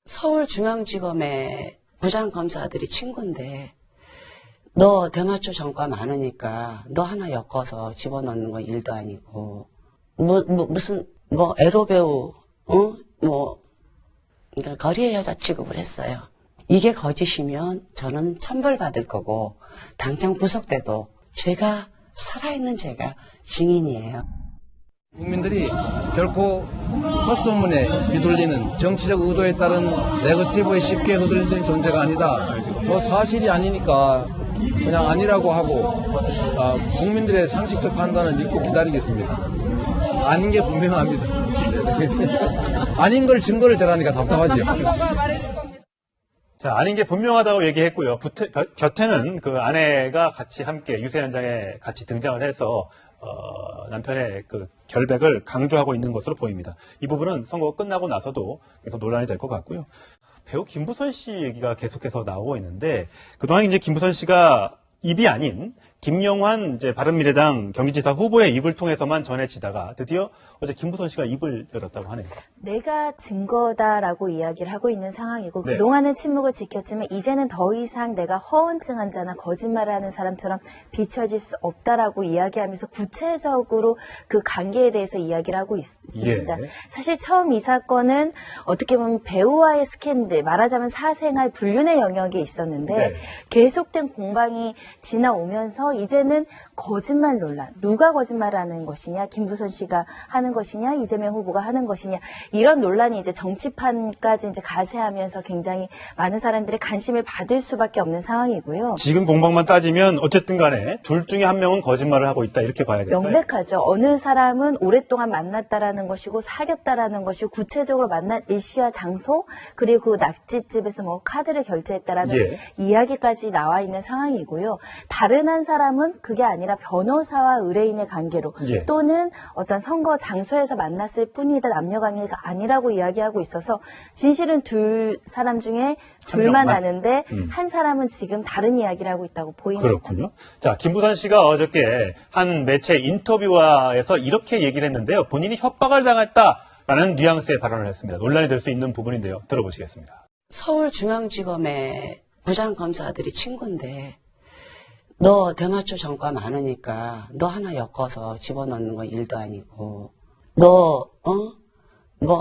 서울중앙지검의 부장검사들이 친구인데 너 대마초 전과 많으니까 너 하나 엮어서 집어넣는 건 일도 아니고 무슨 에로배우 그러니까 거리의 여자 취급을 했어요. 이게 거짓이면 저는 천벌받을 거고 당장 구속돼도 제가 살아있는 제가 증인이에요. 국민들이 결코 헛소문에 휘둘리는 정치적 의도에 따른 네거티브에 쉽게 흔들리는 존재가 아니다. 사실이 아니니까 그냥 아니라고 하고 국민들의 상식적 판단을 믿고 기다리겠습니다. 아닌 게 분명합니다. 아닌 걸 증거를 대라니까 답답하지요. 자, 아닌 게 분명하다고 얘기했고요. 곁에는 그 아내가 같이 함께 유세 현장에 같이 등장을 해서 남편의 그 결백을 강조하고 있는 것으로 보입니다. 이 부분은 선거가 끝나고 나서도 계속 논란이 될 것 같고요. 배우 김부선 씨 얘기가 계속해서 나오고 있는데 그동안 이제 김부선 씨가 입이 아닌 김영환 바른미래당 경기지사 후보의 입을 통해서만 전해지다가 드디어 어제 김부선 씨가 입을 열었다고 하네요. 내가 증거다라고 이야기를 하고 있는 상황이고 네. 그동안은 침묵을 지켰지만 이제는 더 이상 내가 허언증한 자나 거짓말을 하는 사람처럼 비춰질 수 없다라고 이야기하면서 구체적으로 그 관계에 대해서 이야기를 하고 있습니다. 예. 사실 처음 이 사건은 어떻게 보면 배우와의 스캔들, 말하자면 사생활 불륜의 영역에 있었는데 네. 계속된 공방이 지나오면서 이제는 거짓말 논란, 누가 거짓말하는 것이냐, 김부선 씨가 하는 것이냐, 이재명 후보가 하는 것이냐, 이런 논란이 이제 정치판까지 이제 가세하면서 굉장히 많은 사람들의 관심을 받을 수밖에 없는 상황이고요. 지금 공방만 따지면 어쨌든 간에 둘 중에 한 명은 거짓말을 하고 있다 이렇게 봐야겠죠. 명백하죠. 어느 사람은 오랫동안 만났다라는 것이고 사귀었다라는 것이고 구체적으로 만난 일시와 장소 그리고 그 낙지집에서 카드를 결제했다라는 이야기까지 나와 있는 상황이고요. 다른 한 사람은 그게 아니라 변호사와 의뢰인의 관계로 또는 어떤 선거 장소에서 만났을 뿐이다 남녀 관계가 아니라고 이야기하고 있어서 진실은 둘 사람 중에 둘만 아는데 한 사람은 지금 다른 이야기를 하고 있다고 보입니다. 그렇군요. 자, 김부선 씨가 어저께 한 매체 인터뷰에서 이렇게 얘기를 했는데요. 본인이 협박을 당했다라는 뉘앙스의 발언을 했습니다. 논란이 될 수 있는 부분인데요. 들어보시겠습니다. 서울중앙지검의 부장검사들이 친구인데 너 대마초 전과 많으니까 너 하나 엮어서 집어넣는 건 일도 아니고 너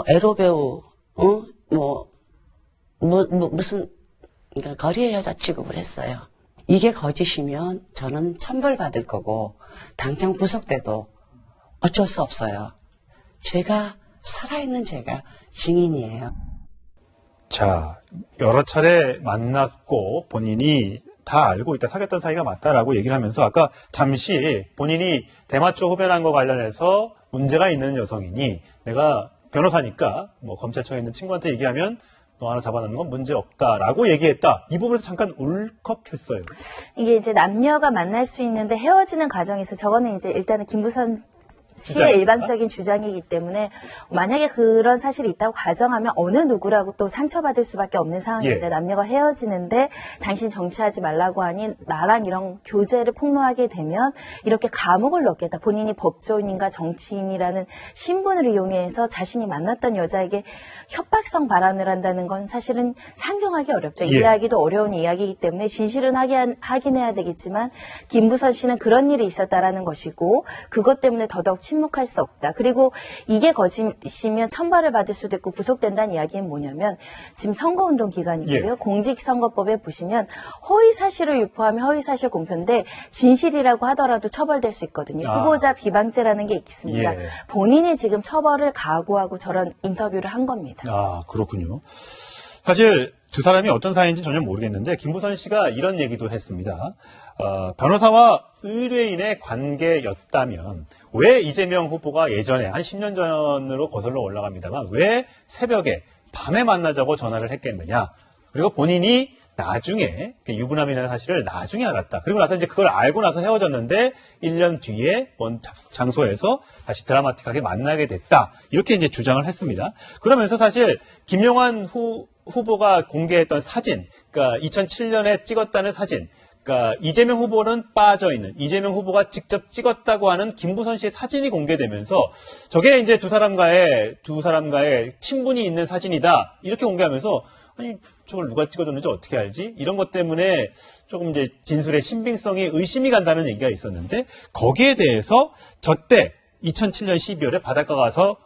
에로배우 무슨 그러니까 거리의 여자 취급을 했어요. 이게 거짓이면 저는 천벌받을 거고 당장 구속돼도 어쩔 수 없어요. 제가 살아있는 제가 증인이에요. 자, 여러 차례 만났고 본인이 다 알고 있다, 사귀었던 사이가 맞다라고 얘기를 하면서 아까 잠시 본인이 대마초 흡연한 거 관련해서 문제가 있는 여성이니 내가 변호사니까 검찰청에 있는 친구한테 얘기하면 너 하나 잡아놓는 건 문제 없다라고 얘기했다. 이 부분에서 잠깐 울컥했어요. 이게 이제 남녀가 만날 수 있는데 헤어지는 과정에서 저거는 이제 일단은 김부선 씨의 일방적인 주장이기 때문에 만약에 그런 사실이 있다고 가정하면 어느 누구라고 또 상처받을 수밖에 없는 상황인데 남녀가 헤어지는데 당신 정치하지 말라고 하니 나랑 이런 교제를 폭로하게 되면 이렇게 감옥을 넣겠다. 본인이 법조인인가 정치인이라는 신분을 이용해서 자신이 만났던 여자에게 협박성 발언을 한다는 건 사실은 상정하기 어렵죠. 이해하기도 어려운 이야기이기 때문에 진실은 확인해야 되겠지만 김부선 씨는 그런 일이 있었다라는 것이고 그것 때문에 더더욱 침묵할 수 없다. 그리고 이게 거짓이면 천벌을 받을 수도 있고 구속된다는 이야기는 뭐냐면 지금 선거운동 기간이고요. 공직선거법에 보시면 허위사실을 유포하면 허위사실 공표인데 진실이라고 하더라도 처벌될 수 있거든요. 후보자 비방죄라는 게 있습니다. 본인이 지금 처벌을 각오하고 저런 인터뷰를 한 겁니다. 아, 그렇군요. 사실 두 사람이 어떤 사이인지 전혀 모르겠는데 김부선 씨가 이런 얘기도 했습니다. 변호사와 의뢰인의 관계였다면 왜 이재명 후보가 예전에 한 10년 전으로 거슬러 올라갑니다만 왜 새벽에 밤에 만나자고 전화를 했겠느냐. 그리고 본인이 나중에 유부남이라는 사실을 나중에 알았다. 그리고 나서 이제 그걸 알고 나서 헤어졌는데 1년 뒤에 먼 장소에서 다시 드라마틱하게 만나게 됐다. 이렇게 이제 주장을 했습니다. 그러면서 사실 김영환 후보가 공개했던 사진, 그러니까 2007년에 찍었다는 사진, 그러니까 이재명 후보는 빠져 있는, 이재명 후보가 직접 찍었다고 하는 김부선 씨의 사진이 공개되면서 저게 이제 두 사람과의 친분이 있는 사진이다 이렇게 공개하면서 아니 저걸 누가 찍어줬는지 어떻게 알지? 이런 것 때문에 조금 이제 진술의 신빙성에 의심이 간다는 얘기가 있었는데 거기에 대해서 저때 2007년 12월에 바닷가 가서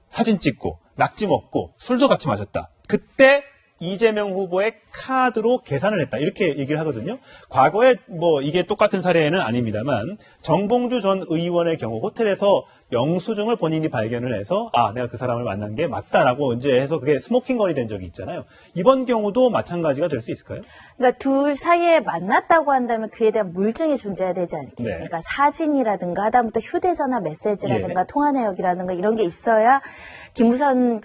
사진 찍고 낙지 먹고 술도 같이 마셨다. 그때 이재명 후보의 카드로 계산을 했다. 이렇게 얘기를 하거든요. 과거에 뭐 이게 똑같은 사례는 아닙니다만 정봉주 전 의원의 경우 호텔에서 영수증을 본인이 발견을 해서 내가 그 사람을 만난 게 맞다라고 이제 해서 그게 스모킹건이 된 적이 있잖아요. 이번 경우도 마찬가지가 될 수 있을까요? 그러니까 둘 사이에 만났다고 한다면 그에 대한 물증이 존재해야 되지 않겠습니까? 네. 사진이라든가 하다못해 휴대전화 메시지라든가 예. 통화 내역이라든가 이런 게 있어야 김부선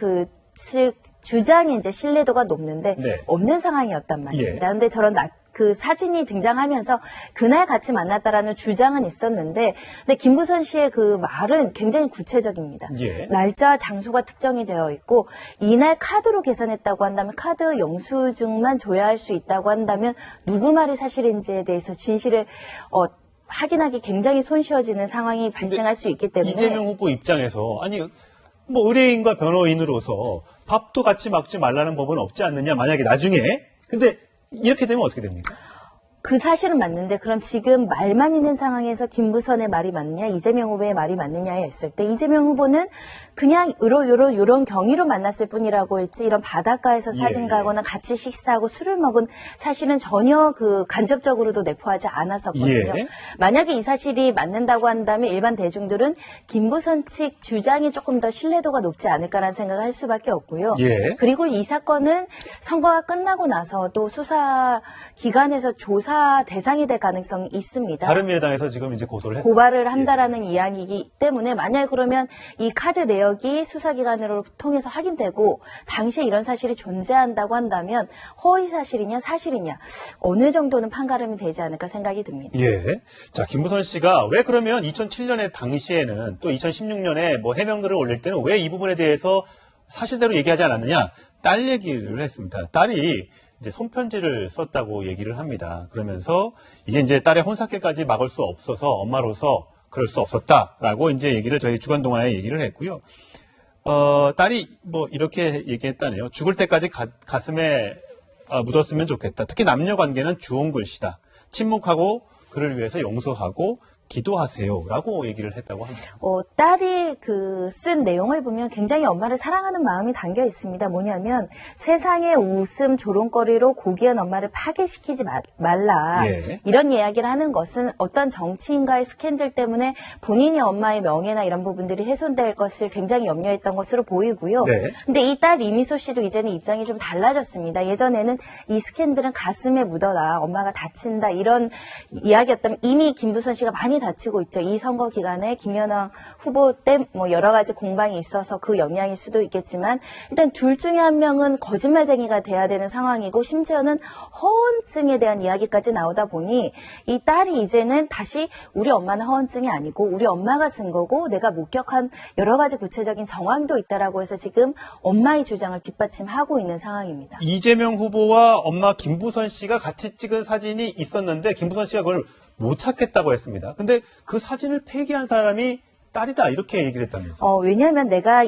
측 주장이 이제 신뢰도가 높는데 네. 없는 상황이었단 말입니다. 예. 근데 저런 그 사진이 등장하면서 그날 같이 만났다라는 주장은 있었는데, 근데 김부선 씨의 그 말은 굉장히 구체적입니다. 예. 날짜와 장소가 특정이 되어 있고 이날 카드로 계산했다고 한다면 카드 영수증만 줘야 할 수 있다고 한다면 누구 말이 사실인지에 대해서 진실을 확인하기 굉장히 손쉬워지는 상황이 발생할 수 있기 때문에 이재명 후보 입장에서 아니 뭐 의뢰인과 변호인으로서 밥도 같이 먹지 말라는 법은 없지 않느냐 만약에 나중에 근데 이렇게 되면 어떻게 됩니까? 그 사실은 맞는데 그럼 지금 말만 있는 상황에서 김부선의 말이 맞느냐 이재명 후보의 말이 맞느냐에 했을 때 이재명 후보는 그냥 요런 경위로 만났을 뿐이라고 했지 이런 바닷가에서 사진 예. 가거나 같이 식사하고 술을 먹은 사실은 전혀 그 간접적으로도 내포하지 않았었거든요. 예. 만약에 이 사실이 맞는다고 한다면 일반 대중들은 김부선 측 주장이 조금 더 신뢰도가 높지 않을까라는 생각을 할 수밖에 없고요. 예. 그리고 이 사건은 선거가 끝나고 나서도 수사 기관에서 조사 대상이 될 가능성이 있습니다. 바른미래당에서 지금 이제 고소를 했어요. 고발을 한다라는 이야기이기 때문에 만약 그러면 이 카드 내역이 수사기관으로 통해서 확인되고 당시에 이런 사실이 존재한다고 한다면 허위 사실이냐 사실이냐 어느 정도는 판가름이 되지 않을까 생각이 듭니다. 예. 자, 김부선 씨가 왜 그러면 2007년에 당시에는 또 2016년에 뭐 해명글을 올릴 때는 왜 이 부분에 대해서 사실대로 얘기하지 않았느냐? 딸 얘기를 했습니다. 딸이 이제 손편지를 썼다고 얘기를 합니다. 그러면서 이게 이제 딸의 혼사께까지 막을 수 없어서 엄마로서 그럴 수 없었다라고 이제 얘기를 저희 주간동화에 얘기를 했고요. 딸이 뭐 이렇게 얘기했다네요. 죽을 때까지 가슴에 묻었으면 좋겠다. 특히 남녀 관계는 주홍 글씨다. 침묵하고 그를 위해서 용서하고 기도하세요라고 얘기를 했다고 합니다. 딸이 쓴 내용을 보면 굉장히 엄마를 사랑하는 마음이 담겨 있습니다. 뭐냐면 세상의 웃음 조롱거리로 고귀한 엄마를 파괴시키지 말라. 예. 이런 이야기를 하는 것은 어떤 정치인과의 스캔들 때문에 본인이 엄마의 명예나 이런 부분들이 훼손될 것을 굉장히 염려했던 것으로 보이고요. 네. 근데 이 딸 이미소 씨도 이제는 입장이 좀 달라졌습니다. 예전에는 이 스캔들은 가슴에 묻어라. 엄마가 다친다. 이런 이야기였다면 이미 김부선 씨가 많이 다치고 있죠. 이 선거 기간에 김연아 후보 때 뭐 여러 가지 공방이 있어서 그 영향일 수도 있겠지만 일단 둘 중에 한 명은 거짓말쟁이가 돼야 되는 상황이고 심지어는 허언증에 대한 이야기까지 나오다 보니 이 딸이 이제는 다시 우리 엄마는 허언증이 아니고 우리 엄마가 쓴 거고 내가 목격한 여러 가지 구체적인 정황도 있다라고 해서 지금 엄마의 주장을 뒷받침하고 있는 상황입니다. 이재명 후보와 엄마 김부선 씨가 같이 찍은 사진이 있었는데 김부선 씨가 그걸 못 찾겠다고 했습니다. 근데 그 사진을 폐기한 사람이 딸이다 이렇게 얘기를 했다면서요. 왜냐하면 내가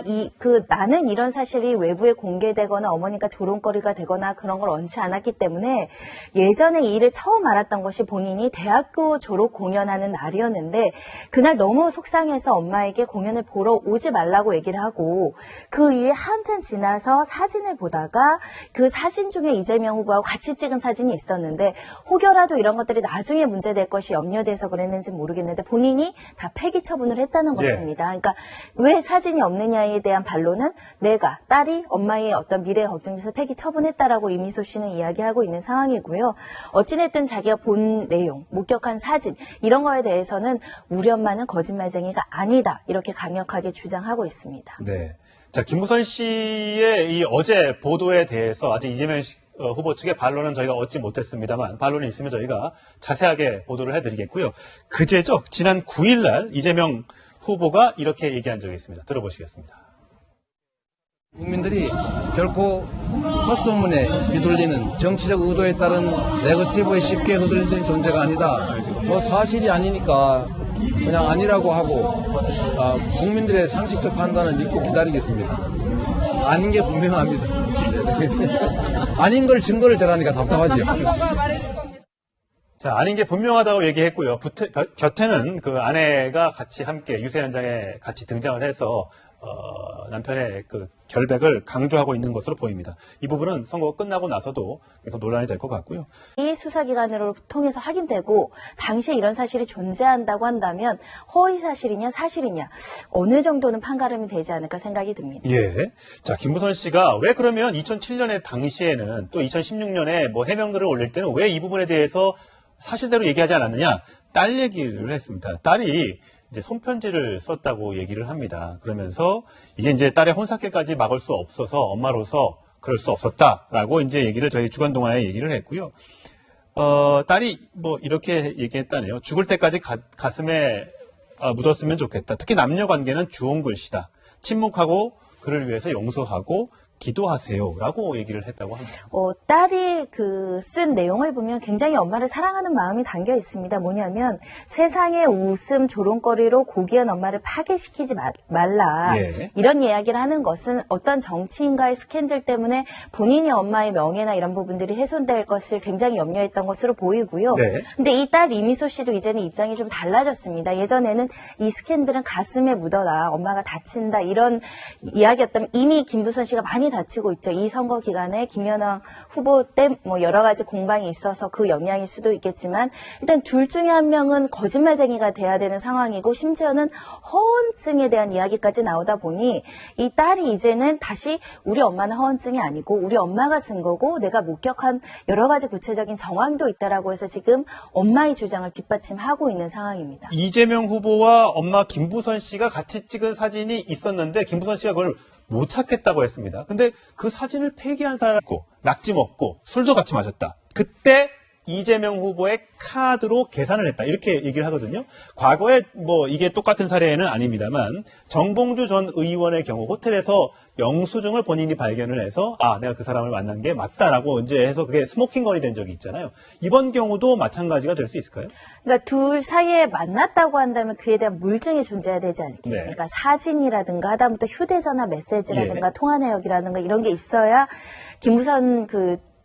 나는 이런 사실이 외부에 공개되거나 어머니가 조롱거리가 되거나 그런 걸 원치 않았기 때문에 예전에 이 일을 처음 알았던 것이 본인이 대학교 졸업 공연하는 날이었는데 그날 너무 속상해서 엄마에게 공연을 보러 오지 말라고 얘기를 하고 그 이후에 한참 지나서 사진을 보다가 그 사진 중에 이재명 후보하고 같이 찍은 사진이 있었는데 혹여라도 이런 것들이 나중에 문제될 것이 염려돼서 그랬는지 모르겠는데 본인이 다 폐기 처분을 했다는 것입니다. 그러니까 왜 사진이 없느냐에 대한 반론은 내가 딸이 엄마의 어떤 미래에 걱정돼서 폐기 처분했다라고 이미소 씨는 이야기하고 있는 상황이고요. 어찌됐든 자기가 본 내용, 목격한 사진 이런 거에 대해서는 우리 엄마는 거짓말쟁이가 아니다 이렇게 강력하게 주장하고 있습니다. 네. 자, 김부선 씨의 이 어제 보도에 대해서 아직 이재명 후보 측의 반론은 저희가 얻지 못했습니다만 반론이 있으면 저희가 자세하게 보도를 해드리겠고요. 그제죠. 지난 9일 날 이재명 후보가 이렇게 얘기한 적이 있습니다. 들어보시겠습니다. 국민들이 결코 헛소문에 휘둘리는 정치적 의도에 따른 네거티브에 쉽게 흔들리는 존재가 아니다. 뭐 사실이 아니니까 그냥 아니라고 하고 국민들의 상식적 판단을 믿고 기다리겠습니다. 아닌 게 분명합니다. 아닌 걸 증거를 대라니까 답답하지요. 자, 아닌 게 분명하다고 얘기했고요. 곁에는 그 아내가 같이 함께 유세 현장에 같이 등장을 해서 남편의 그 결백을 강조하고 있는 것으로 보입니다. 이 부분은 선거가 끝나고 나서도 계속 논란이 될 것 같고요. 이 수사기관으로 통해서 확인되고 당시에 이런 사실이 존재한다고 한다면 허위 사실이냐 사실이냐 어느 정도는 판가름이 되지 않을까 생각이 듭니다. 예. 자, 김부선 씨가 왜 그러면 2007년에 당시에는 또 2016년에 뭐 해명글을 올릴 때는 왜 이 부분에 대해서 사실대로 얘기하지 않았느냐? 딸 얘기를 했습니다. 딸이 이제 손편지를 썼다고 얘기를 합니다. 그러면서 이게 이제 딸의 혼사께까지 막을 수 없어서 엄마로서 그럴 수 없었다라고 이제 얘기를 저희 주간동화에 얘기를 했고요. 딸이 뭐 이렇게 얘기했다네요. 죽을 때까지 가슴에 묻었으면 좋겠다. 특히 남녀 관계는 주홍 글씨다. 침묵하고 그를 위해서 용서하고 기도하세요라고 얘기를 했다고 합니다. 딸이 쓴 내용을 보면 굉장히 엄마를 사랑하는 마음이 담겨 있습니다. 뭐냐면 세상의 웃음 조롱거리로 고귀한 엄마를 파괴시키지 말라. 예. 이런 이야기를 하는 것은 어떤 정치인과의 스캔들 때문에 본인이 엄마의 명예나 이런 부분들이 훼손될 것을 굉장히 염려했던 것으로 보이고요. 네. 근데 이 딸 이미소 씨도 이제는 입장이 좀 달라졌습니다. 예전에는 이 스캔들은 가슴에 묻어라. 엄마가 다친다. 이런 이야기였다면 이미 김부선 씨가 많이 다치고 있죠. 이 선거 기간에 김연아 후보 때 뭐 여러 가지 공방이 있어서 그 영향일 수도 있겠지만 일단 둘 중에 한 명은 거짓말쟁이가 돼야 되는 상황이고 심지어는 허언증에 대한 이야기까지 나오다 보니 이 딸이 이제는 다시 우리 엄마는 허언증이 아니고 우리 엄마가 쓴 거고 내가 목격한 여러 가지 구체적인 정황도 있다라고 해서 지금 엄마의 주장을 뒷받침하고 있는 상황입니다. 이재명 후보와 엄마 김부선 씨가 같이 찍은 사진이 있었는데 김부선 씨가 그걸 못 찾겠다고 했습니다. 근데 그 사진을 폐기한 사람고 낙지 먹고 술도 같이 마셨다. 그때 이재명 후보의 카드로 계산을 했다. 이렇게 얘기를 하거든요. 과거에 뭐 이게 똑같은 사례는 아닙니다만 정봉주 전 의원의 경우 호텔에서 영수증을 본인이 발견을 해서 내가 그 사람을 만난 게 맞다라고 이제 해서 그게 스모킹건이 된 적이 있잖아요. 이번 경우도 마찬가지가 될 수 있을까요? 그러니까 둘 사이에 만났다고 한다면 그에 대한 물증이 존재해야 되지 않겠습니까? 네. 사진이라든가 하다못해 휴대전화 메시지라든가 예. 통화 내역이라든가 이런 게 있어야 김부선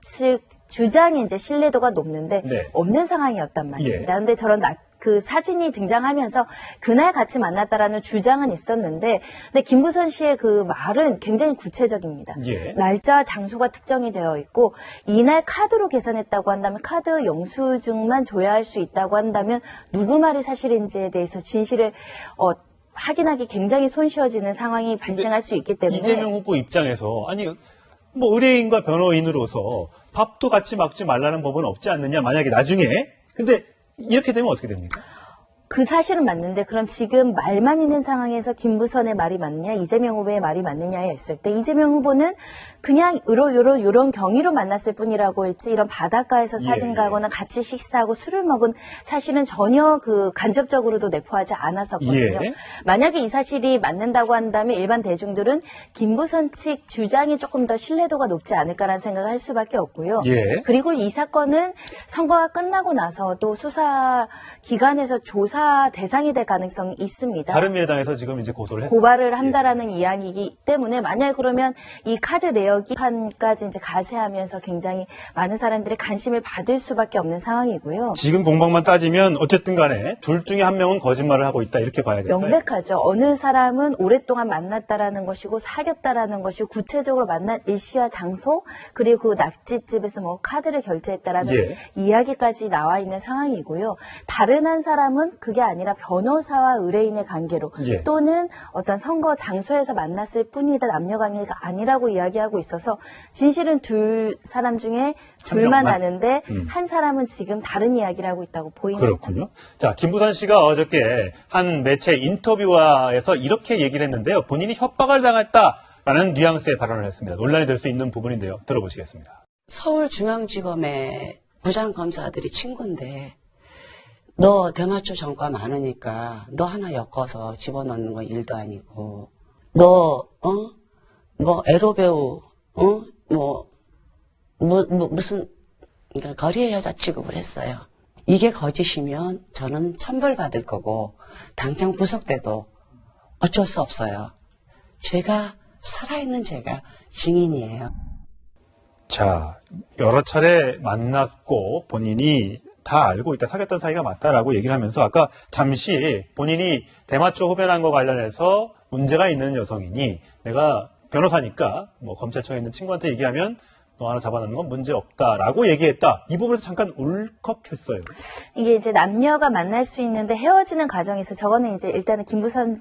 측 주장이 이제 신뢰도가 높는데 네. 없는 상황이었단 말입니다. 예. 근데 저런 그 사진이 등장하면서 그날 같이 만났다라는 주장은 있었는데 근데 김부선 씨의 그 말은 굉장히 구체적입니다. 예. 날짜와 장소가 특정이 되어 있고 이날 카드로 계산했다고 한다면 카드 영수증만 줘야 할 수 있다고 한다면 누구 말이 사실인지에 대해서 진실을 확인하기 굉장히 손쉬워지는 상황이 발생할 수 있기 때문에 이재명 후보 입장에서 아니 뭐 의뢰인과 변호인으로서 밥도 같이 먹지 말라는 법은 없지 않느냐 만약에 나중에 근데 이렇게 되면 어떻게 됩니까? 그 사실은 맞는데 그럼 지금 말만 있는 상황에서 김부선의 말이 맞느냐 이재명 후보의 말이 맞느냐에 있을 때 이재명 후보는 그냥 요런 경위로 만났을 뿐이라고 했지 이런 바닷가에서 사진 예. 가거나 같이 식사하고 술을 먹은 사실은 전혀 간접적으로도 내포하지 않았었거든요. 예. 만약에 이 사실이 맞는다고 한다면 일반 대중들은 김부선 측 주장이 조금 더 신뢰도가 높지 않을까라는 생각을 할 수밖에 없고요. 예. 그리고 이 사건은 선거가 끝나고 나서도 수사 기관에서 조사 대상이 될 가능성이 있습니다. 바른미래당에서 지금 이제 고소를 했습니다. 고발을 한다라는 이야기이기 때문에 만약 그러면 이 카드 내역이 판까지 이제 가세하면서 굉장히 많은 사람들의 관심을 받을 수밖에 없는 상황이고요. 지금 공방만 따지면 어쨌든 간에 둘 중에 한 명은 거짓말을 하고 있다 이렇게 봐야 될까요? 명백하죠. 어느 사람은 오랫동안 만났다라는 것이고 사귀었다라는 것이고 구체적으로 만난 일시와 장소 그리고 그 낙지집에서 뭐 카드를 결제했다라는 예. 이야기까지 나와 있는 상황이고요. 다른 한 사람은 그게 아니라 변호사와 의뢰인의 관계로 예. 또는 어떤 선거 장소에서 만났을 뿐이다 남녀 관계가 아니라고 이야기하고 있어서 진실은 둘 사람 중에 둘만 명만. 아는데 한 사람은 지금 다른 이야기를 하고 있다고 보입니다. 그렇군요. 자, 김부선 씨가 어저께 한 매체 인터뷰에서 이렇게 얘기를 했는데요. 본인이 협박을 당했다라는 뉘앙스의 발언을 했습니다. 논란이 될 수 있는 부분인데요. 들어보시겠습니다. 서울중앙지검의 부장검사들이 친구인데 너 대마초 전과 많으니까 너 하나 엮어서 집어넣는 건 일도 아니고 너 뭐 에로 배우, 무슨 그러니까 거리의 여자 취급을 했어요. 이게 거짓이면 저는 천벌받을 거고 당장 구속돼도 어쩔 수 없어요. 제가 살아있는 제가 증인이에요. 자, 여러 차례 만났고 본인이 다 알고 있다, 사귀었던 사이가 맞다라고 얘기를 하면서 아까 잠시 본인이 대마초 흡연한 거 관련해서 문제가 있는 여성이니 내가 변호사니까 뭐 검찰청에 있는 친구한테 얘기하면 너 하나 잡아놓는 건 문제 없다라고 얘기했다. 이 부분에서 잠깐 울컥했어요. 이게 이제 남녀가 만날 수 있는데 헤어지는 과정에서 저거는 이제 일단은 김부선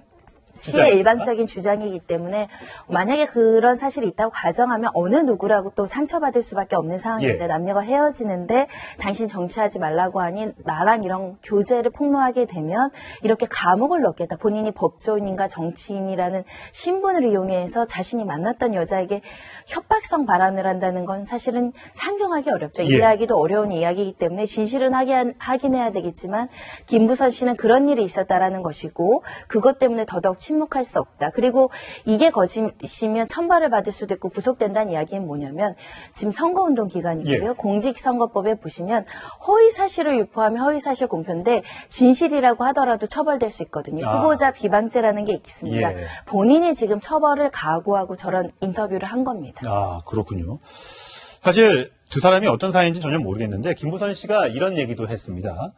씨의 일방적인 주장이기 때문에 만약에 그런 사실이 있다고 가정하면 어느 누구라고 또 상처받을 수밖에 없는 상황인데 예. 남녀가 헤어지는데 당신 정치하지 말라고 하니 나랑 이런 교제를 폭로하게 되면 이렇게 감옥을 넣겠다. 본인이 법조인인가 정치인이라는 신분을 이용해서 자신이 만났던 여자에게 협박성 발언을 한다는 건 사실은 상정하기 어렵죠. 예. 이해하기도 어려운 이야기이기 때문에 진실은 확인해야 되겠지만 김부선 씨는 그런 일이 있었다라는 것이고 그것 때문에 더더욱 침묵할 수 없다. 그리고 이게 거짓이면 천벌을 받을 수도 있고 구속된다는 이야기는 뭐냐면 지금 선거운동 기간이고요. 예. 공직선거법에 보시면 허위사실을 유포하면 허위사실 공표인데 진실이라고 하더라도 처벌될 수 있거든요. 후보자 비방죄라는 게 있습니다. 예. 본인이 지금 처벌을 각오하고 저런 인터뷰를 한 겁니다. 아, 그렇군요. 사실 두 사람이 어떤 사이인지 전혀 모르겠는데 김부선 씨가 이런 얘기도 했습니다.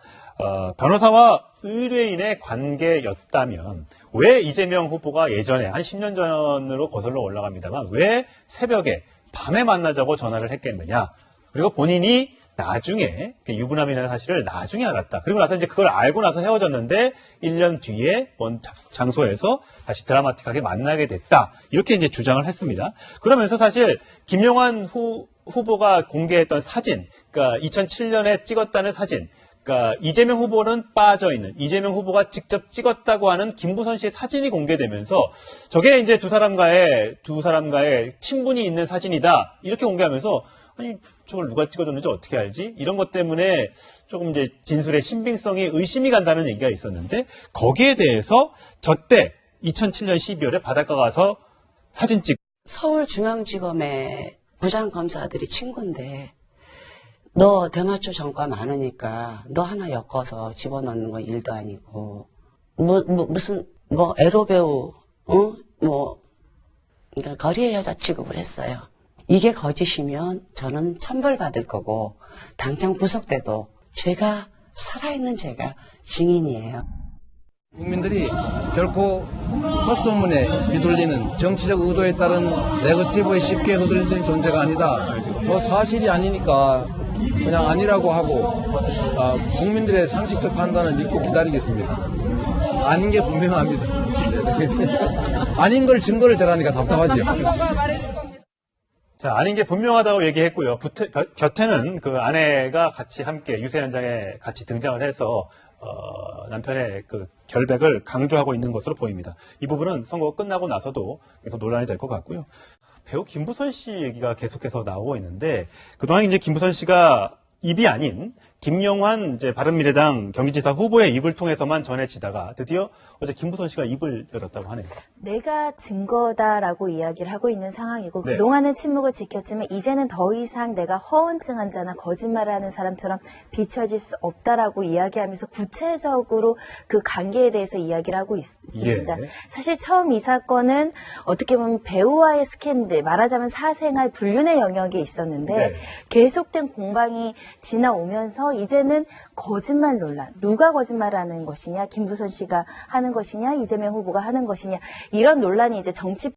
변호사와 의뢰인의 관계였다면 왜 이재명 후보가 예전에 한 10년 전으로 거슬러 올라갑니다만 왜 새벽에 밤에 만나자고 전화를 했겠느냐. 그리고 본인이 나중에 유부남이라는 사실을 나중에 알았다. 그리고 나서 이제 그걸 알고 나서 헤어졌는데 1년 뒤에 먼 장소에서 다시 드라마틱하게 만나게 됐다. 이렇게 이제 주장을 했습니다. 그러면서 사실 김용환 후보가 공개했던 사진, 그러니까 2007년에 찍었다는 사진, 그러니까 이재명 후보는 빠져 있는 이재명 후보가 직접 찍었다고 하는 김부선 씨의 사진이 공개되면서 저게 이제 두 사람과의 친분이 있는 사진이다. 이렇게 공개하면서 아니 저걸 누가 찍어줬는지 어떻게 알지? 이런 것 때문에 조금 이제 진술의 신빙성에 의심이 간다는 얘기가 있었는데 거기에 대해서 저때 2007년 12월에 바닷가 가서 사진 찍. 서울중앙지검의 부장검사들이 친구인데 너 대마초 전과 많으니까 너 하나 엮어서 집어넣는 건 일도 아니고 무슨 에로 배우 그러니까 거리의 여자 취급을 했어요. 이게 거짓이면 저는 천벌받을 거고 당장 구속돼도 제가 살아있는 제가 증인이에요. 국민들이 결코 헛소문에 휘둘리는 정치적 의도에 따른 네거티브에 쉽게 흔들리는 존재가 아니다. 뭐 사실이 아니니까 그냥 아니라고 하고 국민들의 상식적 판단을 믿고 기다리겠습니다. 아닌 게 분명합니다. 아닌 걸 증거를 대라니까 답답하죠. 자, 아닌 게 분명하다고 얘기했고요. 곁에는 그 아내가 같이 함께 유세 현장에 같이 등장을 해서 남편의 그 결백을 강조하고 있는 것으로 보입니다. 이 부분은 선거가 끝나고 나서도 계속 논란이 될 것 같고요. 배우 김부선 씨 얘기가 계속해서 나오고 있는데 그동안 이제 김부선 씨가 입이 아닌 김용환 이제 바른미래당 경기지사 후보의 입을 통해서만 전해지다가 드디어 어제 김부선 씨가 입을 열었다고 하네요. 내가 증거다라고 이야기를 하고 있는 상황이고 네. 그동안은 침묵을 지켰지만 이제는 더 이상 내가 허언증 환자나 거짓말을 하는 사람처럼 비춰질 수 없다라고 이야기하면서 구체적으로 그 관계에 대해서 이야기를 하고 있습니다. 예. 사실 처음 이 사건은 어떻게 보면 배우와의 스캔들, 말하자면 사생활 불륜의 영역에 있었는데 네. 계속된 공방이 지나오면서 이제는 거짓말 논란, 누가 거짓말하는 것이냐, 김부선 씨가 하는 것이냐, 이재명 후보가 하는 것이냐 이런 논란이 이제 정치